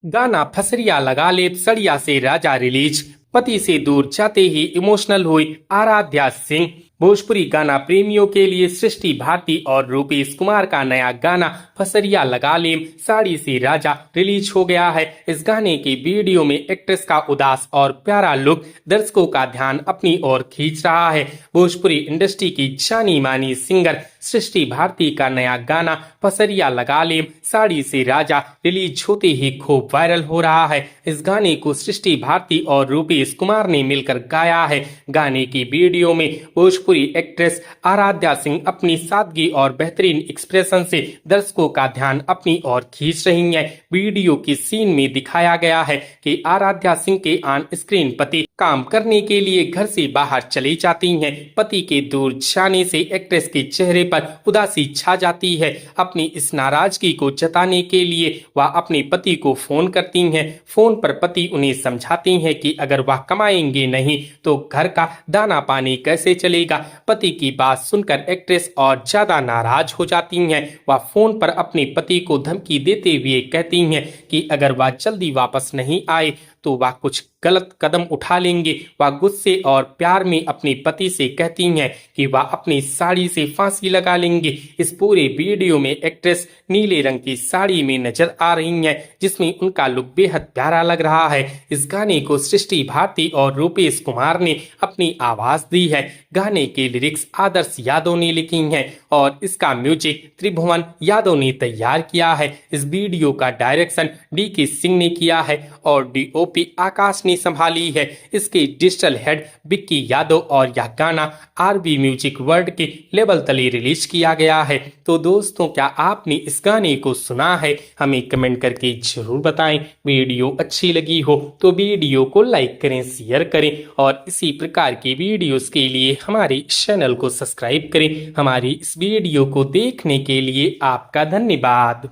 गाना फसरिया लगा ले सड़िया से राजा रिलीज। पति से दूर जाते ही इमोशनल हुई आराध्या सिंह। भोजपुरी गाना प्रेमियों के लिए सृष्टि भारती और रूपेश कुमार का नया गाना फसरिया लगा ले साड़ी से राजा रिलीज हो गया है। इस गाने की वीडियो में एक्ट्रेस का उदास और प्यारा लुक दर्शकों का ध्यान अपनी ओर खींच रहा है। भोजपुरी इंडस्ट्री की जानी मानी सिंगर सृष्टि भारती का नया गाना फसरिया लगा ले साड़ी से राजा रिलीज होते ही खूब वायरल हो रहा है। इस गाने को सृष्टि भारती और रूपेश कुमार ने मिलकर गाया है। गाने की वीडियो में भोजपुरी एक्ट्रेस आराध्या सिंह अपनी सादगी और बेहतरीन एक्सप्रेशन से दर्शकों का ध्यान अपनी ओर खींच रही हैं। वीडियो की सीन में दिखाया गया है कि आराध्या सिंह के ऑन स्क्रीन पति काम करने के लिए घर से बाहर चली जाती हैं। पति के दूर जाने से एक्ट्रेस के चेहरे पर उदासी छा जाती है। अपनी इस नाराजगी को जताने के लिए वह अपने पति को फोन करती हैं। फोन पर पति उन्हें समझाती हैं कि अगर वह कमाएंगे नहीं तो घर का दाना पानी कैसे चलेगा। पति की बात सुनकर एक्ट्रेस और ज्यादा नाराज हो जाती हैं। वह फोन पर अपने पति को धमकी देते हुए कहती हैं कि अगर वह जल्दी वापस नहीं आए तो वह कुछ गलत कदम उठा लेंगे। वह गुस्से और प्यार में अपने पति से कहती हैं कि वह अपनी साड़ी से फांसी लगा लेंगे। इस पूरे वीडियो में एक्ट्रेस नीले रंग की साड़ी में नजर आ रही हैं, जिसमें उनका लुक बेहद प्यारा लग रहा है। इस गाने को सृष्टि भारती और रूपेश कुमार ने अपनी आवाज दी है। गाने के लिरिक्स आदर्श यादव ने लिखी हैं और इसका म्यूजिक त्रिभुवन यादव ने तैयार किया है। इस वीडियो का डायरेक्शन DK सिंह ने किया है और DOP आकाश ने संभाली है। इसके डिजिटल हेड विक्की यादव और यह गाना RB म्यूजिक वर्ल्ड के लेवल तले रिलीज किया गया है। तो दोस्तों, क्या आपने इस गाने को सुना है? हमें कमेंट करके जरूर बताएं। वीडियो अच्छी लगी हो तो वीडियो को लाइक करें, शेयर करें और इसी प्रकार की वीडियोस के लिए हमारे चैनल को सब्सक्राइब करें। हमारी इस वीडियो को देखने के लिए आपका धन्यवाद।